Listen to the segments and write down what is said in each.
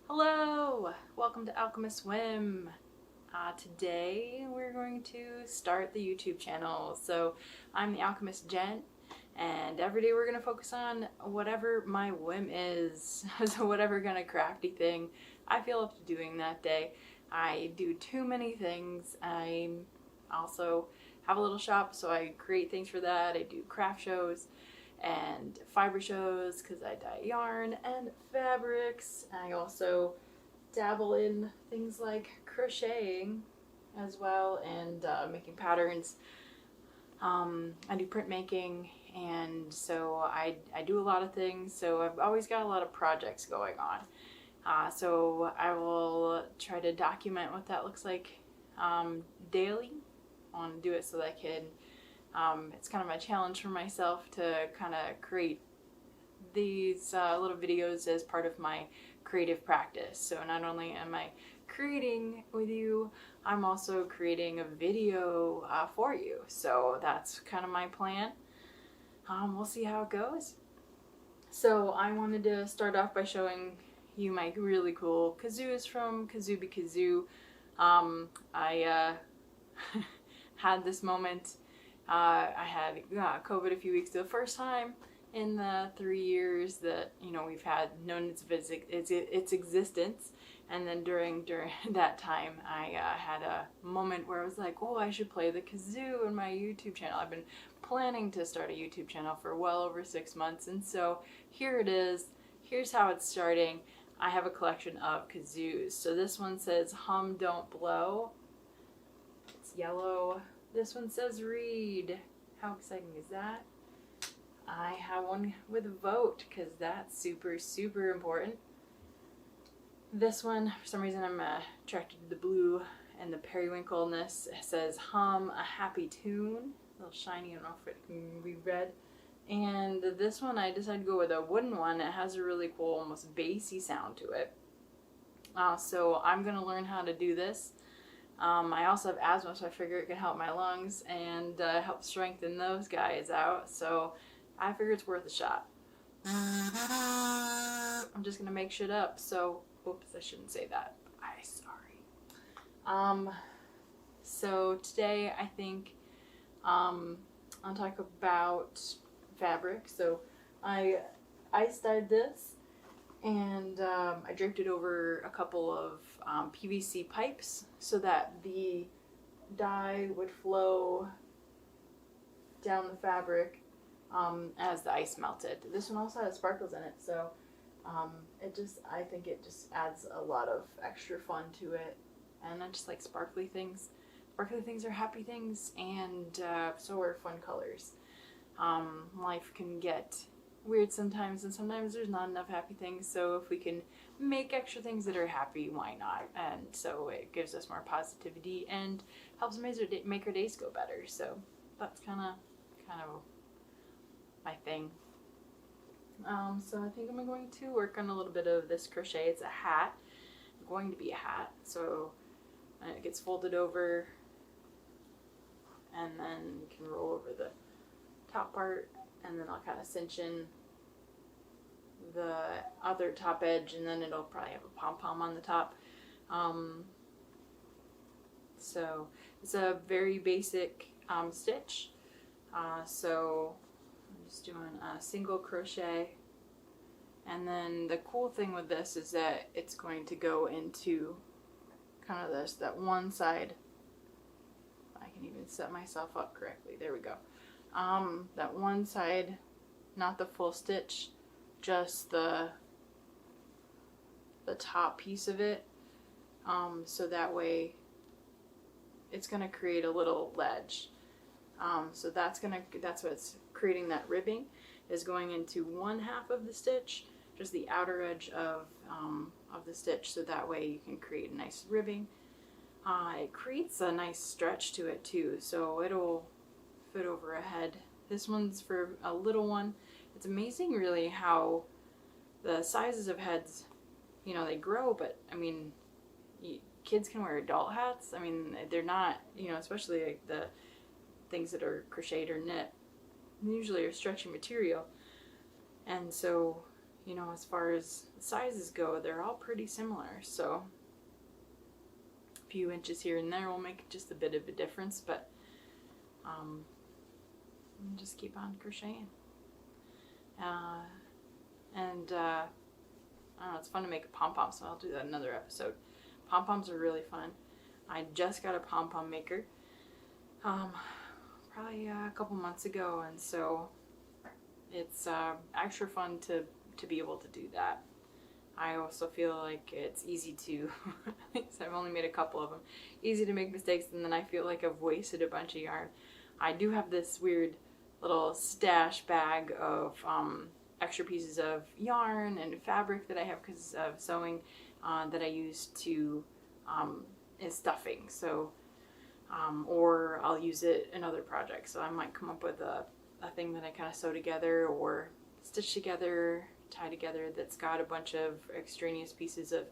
Hello! Welcome to Alchemist Whim. Today we're going to start the YouTube channel. So I'm the Alchemist Jen, and every day we're going to focus on whatever my whim is. So whatever kind of crafty thing I feel up to doing that day. I do too many things. I also have a little shop, so I create things for that. I do craft shows and fiber shows because I dye yarn and fabrics. I also dabble in things like crocheting as well, and making patterns. I do printmaking, and so I do a lot of things, so I've always got a lot of projects going on. So I will try to document what that looks like daily. I want to do it so that I can, it's kind of a challenge for myself to kind of create these little videos as part of my creative practice. So not only am I creating with you, I'm also creating a video for you. So that's kind of my plan. We'll see how it goes. So I wanted to start off by showing you my really cool kazoos from Kazoo. I had this moment. I had COVID a few weeks ago, the first time in the 3 years that we've had known its existence. And then during that time, I had a moment where I was like, oh, I should play the kazoo in my YouTube channel. I've been planning to start a YouTube channel for well over 6 months, and so here it is. Here's how it's starting. I have a collection of kazoos. So this one says hum, don't blow. It's yellow. This one says read. How exciting is that? I have one with vote because that's super, super important. This one, for some reason, I'm attracted to the blue and the periwinkleness. It says hum, a happy tune. A little shiny, I don't know if it can be read. And this one, I decided to go with a wooden one. It has a really cool, almost bassy sound to it. So I'm going to learn how to do this. I also have asthma, so I figure it can help my lungs and help strengthen those guys out. So I figure it's worth a shot. I'm just going to make shit up. So, oops, I shouldn't say that. I'm sorry. So today I think I'll talk about fabric. So I ice-dyed this, and I draped it over a couple of PVC pipes so that the dye would flow down the fabric as the ice melted. This one also has sparkles in it, so I think it just adds a lot of extra fun to it. And I just like sparkly things. Sparkly things are happy things, and so are fun colors. Life can get weird sometimes, and sometimes there's not enough happy things, so if we can make extra things that are happy, why not? And so it gives us more positivity and helps make our days go better. So that's kind of my thing. So I think I'm going to work on a little bit of this crochet. It's a hat. It's going to be a hat. So it gets folded over, and then you can roll over the top part, and then I'll kind of cinch in the other top edge, and then it'll probably have a pom-pom on the top. So it's a very basic stitch. So I'm just doing a single crochet, and then the cool thing with this is that it's going to go into kind of that one side. I can even set myself up correctly. There we go. That one side, not the full stitch, just the top piece of it. So that way it's going to create a little ledge. So that's what's creating that ribbing, is going into one half of the stitch, just the outer edge of the stitch, so that way you can create a nice ribbing. It creates a nice stretch to it too, so it'll fit over a head. This one's for a little one. It's amazing really how the sizes of heads, they grow, but I mean, kids can wear adult hats. I mean, they're not, especially like the things that are crocheted or knit, usually are stretchy material. And so, you know, as far as sizes go, they're all pretty similar. So a few inches here and there will make just a bit of a difference, but just keep on crocheting. And I don't know, it's fun to make a pom-pom, so I'll do that in another episode. Pom-poms are really fun. I just got a pom-pom maker probably a couple months ago, and so it's extra fun to be able to do that. I also feel like it's easy to, I've only made a couple of them, easy to make mistakes, and then I feel like I've wasted a bunch of yarn. I do have this weird little stash bag of extra pieces of yarn and fabric that I have because of sewing that I use to as stuffing. So or I'll use it in other projects. So I might come up with a thing that I kind of sew together or stitch together, tie together, that's got a bunch of extraneous pieces of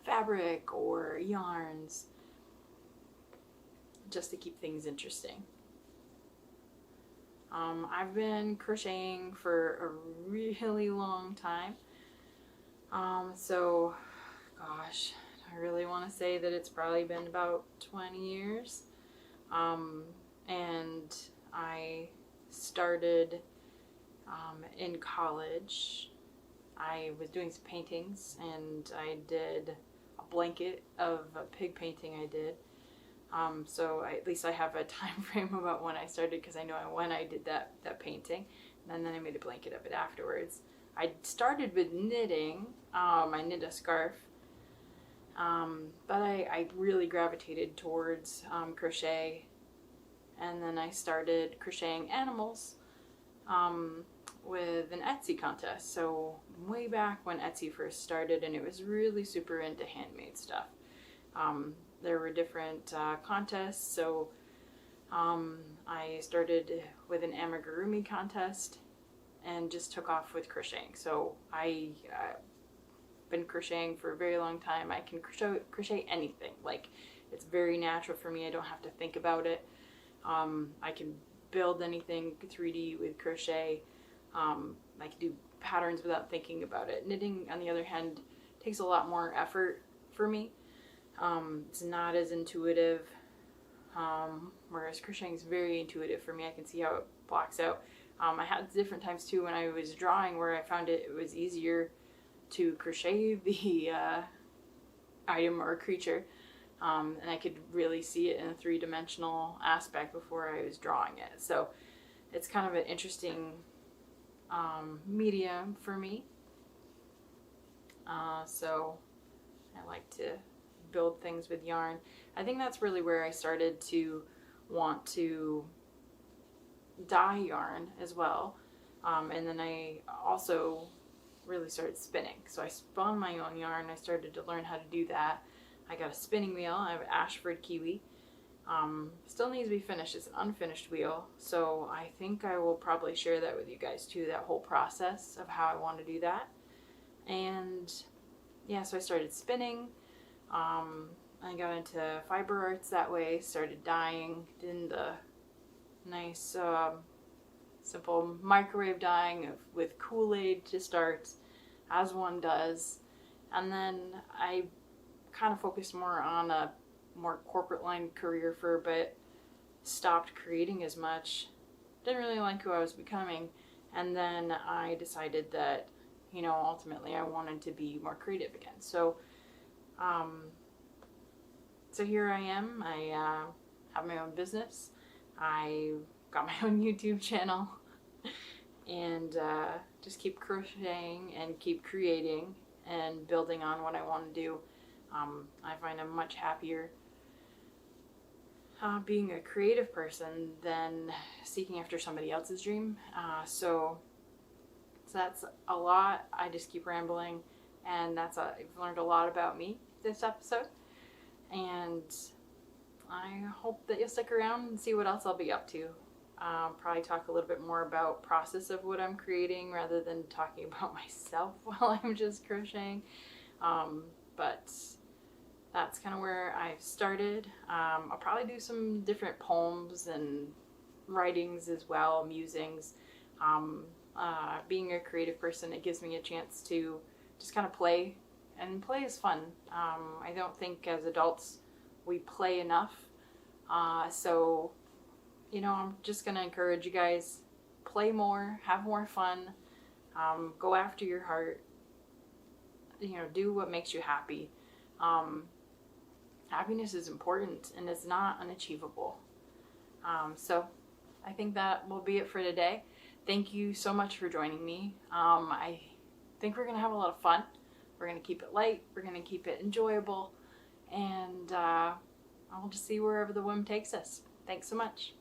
fabric or yarns, just to keep things interesting. I've been crocheting for a really long time. So, gosh, I really want to say that it's probably been about 20 years. And I started in college. I was doing some paintings, and I did a blanket of a pig painting I did. So at least I have a time frame about when I started, because I know when I did that painting, and then I made a blanket of it afterwards. I started with knitting. I knit a scarf, but I really gravitated towards crochet, and then I started crocheting animals with an Etsy contest. So way back when Etsy first started, and it was really super into handmade stuff. There were different contests, so I started with an amigurumi contest and just took off with crocheting. So I've been crocheting for a very long time. I can crochet anything. Like, it's very natural for me. I don't have to think about it. I can build anything 3D with crochet. I can do patterns without thinking about it. Knitting, on the other hand, takes a lot more effort for me. It's not as intuitive, whereas crocheting is very intuitive for me. I can see how it blocks out. I had different times too when I was drawing where I found it was easier to crochet the item or creature, and I could really see it in a three-dimensional aspect before I was drawing it. So it's kind of an interesting medium for me. So I like to build things with yarn. I think that's really where I started to want to dye yarn as well. And then I also really started spinning. So I spun my own yarn. I started to learn how to do that. I got a spinning wheel. I have an Ashford Kiwi. Still needs to be finished. It's an unfinished wheel. So I think I will probably share that with you guys too, that whole process of how I want to do that. And yeah, so I started spinning. I got into fiber arts that way, started dyeing, did the nice simple microwave dyeing with Kool-Aid to start, as one does. And then I kind of focused more on a more corporate line career for a bit, stopped creating as much, didn't really like who I was becoming, and then I decided that, you know, ultimately I wanted to be more creative again. So so here I am. I have my own business. I got my own YouTube channel, and just keep crocheting and keep creating and building on what I want to do. I find I'm much happier being a creative person than seeking after somebody else's dream. So that's a lot. I just keep rambling, and I've learned a lot about me this episode, and I hope that you'll stick around and see what else I'll be up to. Probably talk a little bit more about process of what I'm creating rather than talking about myself while I'm just crocheting. But that's kind of where I've started. I'll probably do some different poems and writings as well, musings. Being a creative person, it gives me a chance to just kind of play, and play is fun. I don't think as adults we play enough. So, you know, I'm just going to encourage you guys, play more, have more fun, go after your heart, you know, do what makes you happy. Happiness is important and it's not unachievable. So I think that will be it for today. Thank you so much for joining me. I think we're going to have a lot of fun. We're going to keep it light. We're going to keep it enjoyable. And I'll just see wherever the whim takes us. Thanks so much.